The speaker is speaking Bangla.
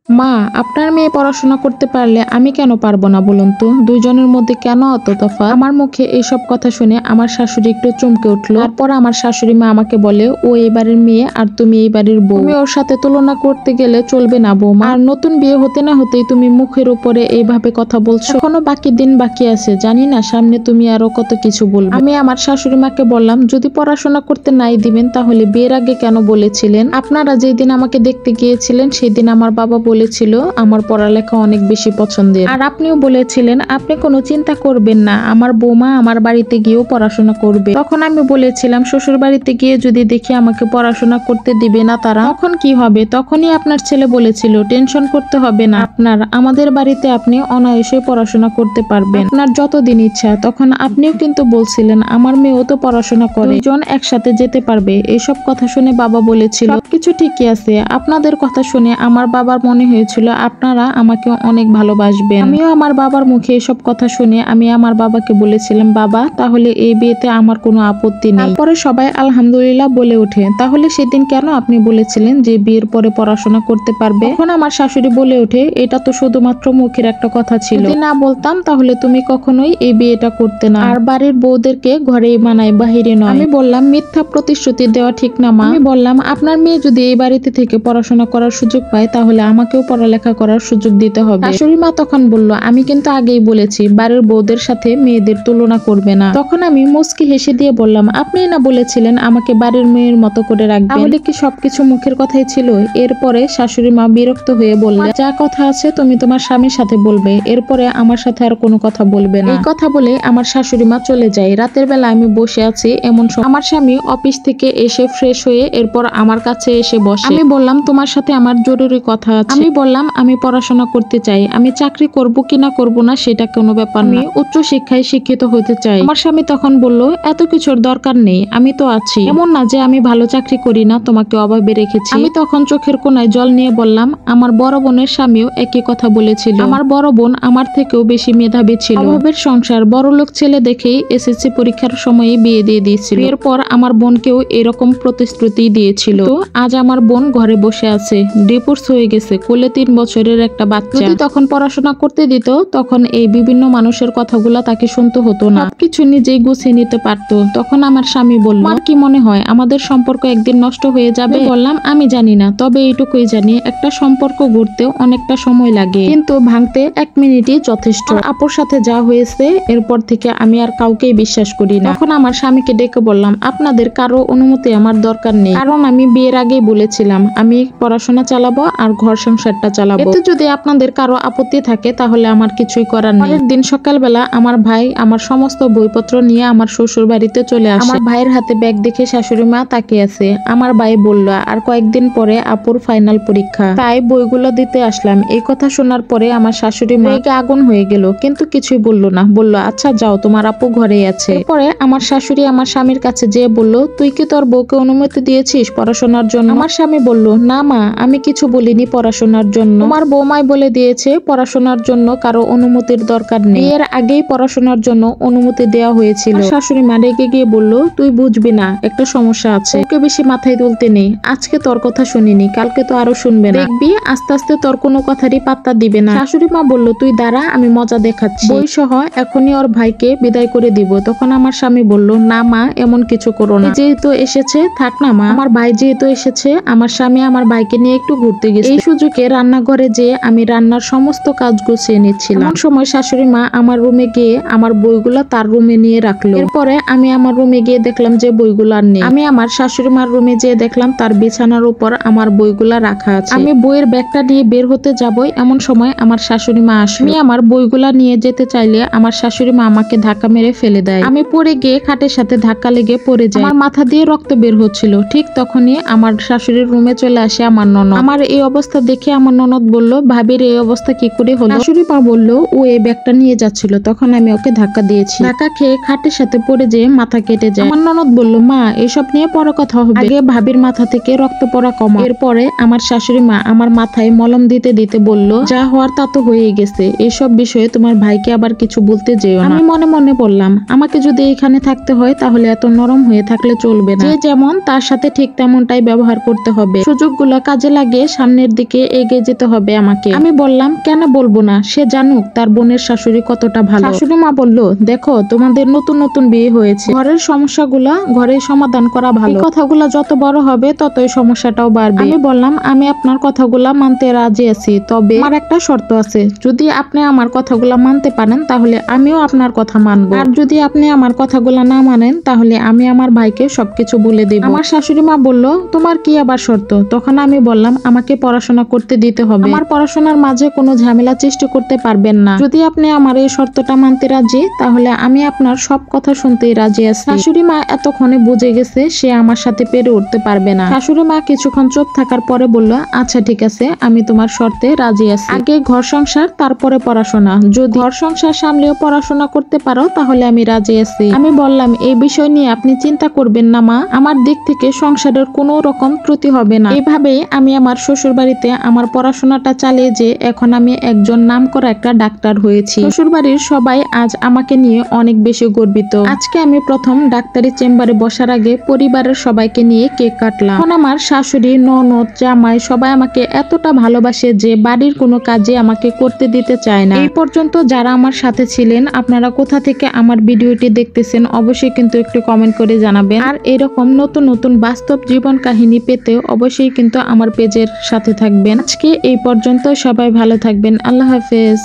মা, আপনার মেয়ে পড়াশোনা করতে পারলে আমি কেন পারবো না বলুন তো? দুইজনের মধ্যে কেন অত তফাৎ? আমার মুখে এইসব কথা শুনে আমার শাশুড়ি একটু চমকে উঠলো। তারপর আমার শাশুড়ি মা আমাকে বলে, ও এই বাড়ির মেয়ে আর তুমি এই বাড়ির বউ, তুমি ওর সাথে তুলনা করতে গেলে চলবে না বৌমা। আর নতুন বিয়ে হতে না হতেই তুমি মুখের উপরে এইভাবে কথা বলছো। এখনো বাকি দিন বাকি আছে, জানি না সামনে তুমি আরো কত কিছু বলবে। আমি আমার শাশুড়ি মাকে বললাম, যদি পড়াশোনা করতে নাই দিবেন তাহলে বিয়ের আগে কেন বলেছিলেন? আপনারা যেদিন আমাকে দেখতে গিয়েছিলেন সেদিন আমার বাবা বলেছিল আমার পড়ালেখা অনেক বেশি পছন্দের, আর আপনিও বলেছিলেন আপনি কোনো চিন্তা করবেন না, আমার বৌমা আমার বাড়িতে গিয়েও পড়াশোনা করবে। তখন আমি বলেছিলাম শ্বশুর বাড়িতে গিয়ে যদি দেখি আমাকে পড়াশোনা করতে দিবে না তারা, তখন কি হবে? তখনই আপনার ছেলে বলেছিল টেনশন করতে হবে না আপনার, আমাদের বাড়িতে আপনি অনায়াসে পড়াশোনা করতে পারবেন, আপনার যতদিন ইচ্ছা। তখন আপনিও কিন্তু বলছিলেন আমার মেয়েও তো পড়াশোনা করে, দুজন একসাথে যেতে পারবে। এইসব কথা শুনে বাবা বলেছিল সবকিছু ঠিকই আছে, আপনাদের কথা শুনে আমার বাবার মনে হয়েছিল আপনারা আমাকে অনেক ভালোবাসবেন। আমিও আমার বাবার মুখে এসব কথা শুনে আমি আমার বাবাকে বলেছিলাম, বাবা তাহলে এই বিয়েতে আমার কোনো আপত্তি নেই। তারপরে সবাই আলহামদুলিল্লাহ বলে ওঠে। তাহলে সেদিন কেন আপনি বলেছিলেন যে বিয়ের পরে পড়াশোনা করতে পারবে? তখন আমার শাশুড়ি বলে ওঠে, এটা তো শুধুমাত্র মুখের একটা কথা ছিল, যদি না বলতাম তাহলে তুমি কখনোই এই বিয়েটা করতে না, আর বাড়ির বউদেরকে ঘরেই মানায় বাহিরে নয়। আমি বললাম মিথ্যা প্রতিশ্রুতি দেওয়া ঠিক না মা। আমি বললাম আপনার মেয়ে যদি এই বাড়িতে থেকে পড়াশোনা করার সুযোগ পায় তাহলে আমাকেও পড়ালেখা করার সুযোগ দিতে হবে। শাশুড়ি মা তখন বলল, আমি কিন্তু আগেই বলেছি বাড়ির বউদের সাথে মেয়েদের তুলনা করবে না। তখন আমি মুচকি হেসে দিয়ে বললাম, আপনি না বলেছিলেন আমাকে বাড়ির মেয়ের মতো করে রাখবেন, তাহলে কি সবকিছু মুখের কথাই ছিল? এরপরে শাশুড়ি মা বিরক্ত হয়ে বললেন, যা কথা আছে তুমি তোমার স্বামীর সাথে বলবে, এরপরে আমার সাথে আর কোনো কথা বলবে না। এই কথা বলে আমার শাশুড়ি মা চলে যায়। রাতের বেলা আমি বসে আছি, এমন সময় আমার স্বামী অফিস থেকে এসে ফ্রেশ হয়ে এরপর আমার কাছে এসে বসে। আমি বললাম তোমার সাথে আমার জরুরি কথা আছে। আমি বললাম আমি পড়াশোনা করতে চাই, আমি চাকরি করব কিনা করব না সেটা কোনো ব্যাপার না, আমি উচ্চ শিক্ষায় শিক্ষিত হতে চাই। আমার স্বামী তখন বলল, এত কিছুর দরকার নেই, আমি তো আছি, এমন না যে আমি ভালো চাকরি করি না তোমাকে অভাবে রেখেছি। আমি তখন চোখের কোনায় জল নিয়ে বললাম, আমার বড় বোনের স্বামীও একই কথা বলেছিল, আমার বড় বোন আমার থেকেও বেশি মেধাবী ছিল, অভাবের সংসার, বড়লোক ছেলে দেখেই এসএসসি পরীক্ষার সময়ে বিয়ে দিয়ে দিয়েছিল, এরপর আমার বোনকেও এরকম প্রতিশ্রুতি দিয়েছিল। তো আজ আমার বোন ঘরে বসে আছে, ডিভোর্স হয়ে গেছে, কোলে 3 বছরের একটা বাচ্চা। যদি তখন পড়াশোনা করতে দিত তখন এই বিভিন্ন মানুষের কথাগুলো তাকে শুনতে হতো না, সবকিছু নিজেই গুছিয়ে নিতে পারতো। তখন আমার স্বামী বলল, আর কি মনে হয় আমাদের সম্পর্ক একদিন নষ্ট হয়ে যাবে? বললাম আমি জানি না, তবে এইটুকুই জানি একটা সম্পর্ক গড়তেও অনেকটা সময় লাগে, কিন্তু ভাঙতে 1 মিনিটই যথেষ্ট। আপুর সাথে যা হয়েছে এরপর থেকে আমি আর কাউকেই বিশ্বাস করি না। তখন আমার স্বামীকে ডেকে বললাম, আপনাদের কারো অনুমতি আমার দরকার নেই, কারণ আমি বিয়ের আগেই বলেছিলাম আমি পড়াশোনা চালাবো আর ঘর সংসারটা চালাবো, এতে যদি আপনাদের কারো আপত্তি থাকে তাহলে আমার কিছুই করার নেই। পরের দিন সকালবেলা আমার ভাই আমার সমস্ত বইপত্র নিয়ে আমার শ্বশুর বাড়িতে চলে আসে। আমার ভাইয়ের হাতে ব্যাগ দেখে শাশুড়ি মা তাকিয়ে আছে। আমার ভাই বলল, আর কয়েকদিন পরে আপুর ফাইনাল পরীক্ষা, তাই বইগুলো দিতে আসলাম। এই কথা শোনার পরে আমার শাশুড়ি মা আগুন হয়ে গেল, কিন্তু কিছুই বলল না, বলল আচ্ছা যাও তোমার আপু ঘরেই আছে। এরপরে আমার শাশুড়ি আমার স্বামীর কাছে যেয়ে বলল, তুই কি তোর বউকে অনুমতি দিয়েছিস পড়াশোনার জন্য? আমার স্বামী বলল, না মা আমি কিছু বলিনি পড়াশোনার জন্য, তোমার বৌমাই বলে দিয়েছে পড়াশোনার জন্য কারো অনুমতির দরকার নেই, এর আগেই পড়াশোনার জন্য অনুমতি দেওয়া হয়েছিল। শাশুড়ি মা রেগে গিয়ে বলল, তুই বুঝবি না, একটা সমস্যা আছে, ওকে বেশি মাথায় তুলতে নেই, আজকে তোর কথা শুনিনি, কালকে তো আরো শুনবে না, দেখবি আস্তে আস্তে তোর কোনো কথারই পাত্তা দিবে না। শাশুড়ি মা বলল, তুই দাঁড়া আমি মজা দেখাচ্ছি, বই সহ এখনই ওর ভাইকে বিদায় করে দিব। তখন আমার স্বামী বলল, না মা এমন কিছু করো না, যেহেতু এসেছে থাক না মা, আমার ভাই যেহেতু এসেছে আমার স্বামী আমার ভাইকে নিয়ে একটু ঘুরতে গেছে, এই সুযোগে রান্নাঘরে যে আমি রান্নার সমস্ত কাজ গুছিয়ে নিচ্ছিলাম। এমন সময় শাশুড়ি মা আমার রুমে গিয়ে আমার বইগুলা তার রুমে নিয়ে রাখলো। এরপরে আমি আমার রুমে গিয়ে দেখলাম যে বইগুলো আর নেই। আমি আমার শাশুড়ি মার রুমে যেয়ে দেখলাম তার বিছানার উপর আমার বইগুলা রাখা আছে। আমি বইয়ের ব্যাগটা নিয়ে বের হতে যাবই, এমন সময় আমার শাশুড়ি মা আসলো। আমি আমার বইগুলা নিয়ে যেতে চাইলে আমার শাশুড়ি মা আমাকে ধাক্কা মেরে ফেলে দেয়। আমি পড়ে গিয়ে খাটের সাথে ধাক্কা লেগে পড়ে যাই, আমার মাথা দিয়ে রক্ত বের হচ্ছিল। ঠিক তখনই আমার শাশুড়ির রুমে চলে আসে আমার ননদ। আমার এই অবস্থা দেখে আমার ননদ বলল, ভাবির এই অবস্থা কি করে হলো? শাশুড়ি মা বলল, ও এই ব্যাগটা নিয়ে যাচ্ছিল, তখন আমি ওকে ধাক্কা দিয়েছি, ধাক্কা খেয়ে খাটের সাথে পড়ে যেয়ে মাথা কেটে যায়। আমার ননদ বলল, মা এসব নিয়ে পরে কথা হবে, আগে ভাবির মাথা থেকে রক্ত পড়া কমা। এরপরে আমার শাশুড়ি মা আমার মাথায় মলম দিতে দিতে বলল, যা হওয়ার তা তো হয়ে গেছে, এসব বিষয়ে তোমার ভাইকে আবার কিছু বলতে যেও না। আমি মনে মনে বললাম, আমাকে যদি এখানে থাকতে হয় তাহলে এত নরম হয়ে থাকলে চলবে না, যে যেমন তার সাথে ঠিক তেমনটাই ব্যবহার করতে হবে, সুযোগগুলো কাজে লাগিয়ে সামনের দিকে এগিয়ে যেতে হবে আমাকে। আমি বললাম কেন বলবো না, সে জানুক তার বোনের শাশুড়ি কতটা ভালো। শাশুড়ি মা বলল, দেখো তোমাদের নতুন নতুন বিয়ে হয়েছে, ঘরের সমস্যাগুলা ঘরে সমাধান করা ভালো, কথাগুলা যত বড় হবে ততই সমস্যাটাও বাড়বে। আমি বললাম আমি আপনার কথাগুলা মানতে রাজি আছি, তবে আমার একটা শর্ত আছে, যদি আপনি আমার কথাগুলা মানতে পারেন তাহলে আমিও আপনার কথা মানবো, আর যদি আপনি আমার কথাগুলা না মানেন তাহলে আমি আমার ভাইকে সবকিছু বলে দিব। আমার শাশুড়ি মা বলল, তোমার কি আবার শর্ত? তখন আমি বললাম আমাকে পড়াশোনা করতে দিতে হবে, আমার পড়াশোনার মাঝে কোনো ঝামেলা সৃষ্টি করতে পারবেন না। যদি আপনি আমার এই শর্তটা মানতে রাজি তাহলে আমি আপনার সব কথা শুনতেই রাজি আছি। শাশুড়ি মা এতক্ষণে বুঝে গেছে সে আমার সাথে পেরে উঠতে পারবে না। শাশুড়ি মা কিছুক্ষণ চুপ থাকার পরে বলল, আচ্ছা ঠিক আছে, আমি তোমার শর্তে রাজি আছি, আগে ঘর সংসার তারপরে পড়াশোনা, যদি ঘর সংসার সামলেও পড়াশোনা করতে পারো তাহলে আমি রাজি আছি। আমি বললাম এই বিষয় নিয়ে আপনি চিন্তা করবেন না মা, আমার দিক থেকে সংসারের কোনো রকম ত্রুটি হবে না। এইভাবেই আমি আমার শ্বশুর বাড়িতে আমার পড়াশোনাটা চালিয়ে যে এখন আমি একজন নামকরা একটা ডাক্তার হয়েছি। শ্বশুর বাড়ির সবাই আজ আমাকে নিয়ে অনেক বেশি গর্বিত। আজকে আমি প্রথম ডাক্তারি চেম্বারে বসার আগে পরিবারের সবাইকে নিয়ে কেক কাটলাম। এখন আমার শাশুড়ি, ননদ, জামাই সবাই আমাকে এতটা ভালোবাসে যে বাড়ির কোনো কাজে আমাকে করতে দিতে চায় না। এই পর্যন্ত যারা আমার সাথে ছিলেন, আপনারা কোথা থেকে আমার ভিডিওটি দেখতেছেন অবশ্যই কিন্তু একটু কমেন্ট করে জানাবেন। আর এরকম নতুন নতুন বাস্তব জীবন কাহিনী পেতে অবশ্যই কিন্তু আমার পেজের সাথে থাকবেন। আজকে এই পর্যন্ত, সবাই ভালো থাকবেন। আল্লাহ হাফেজ।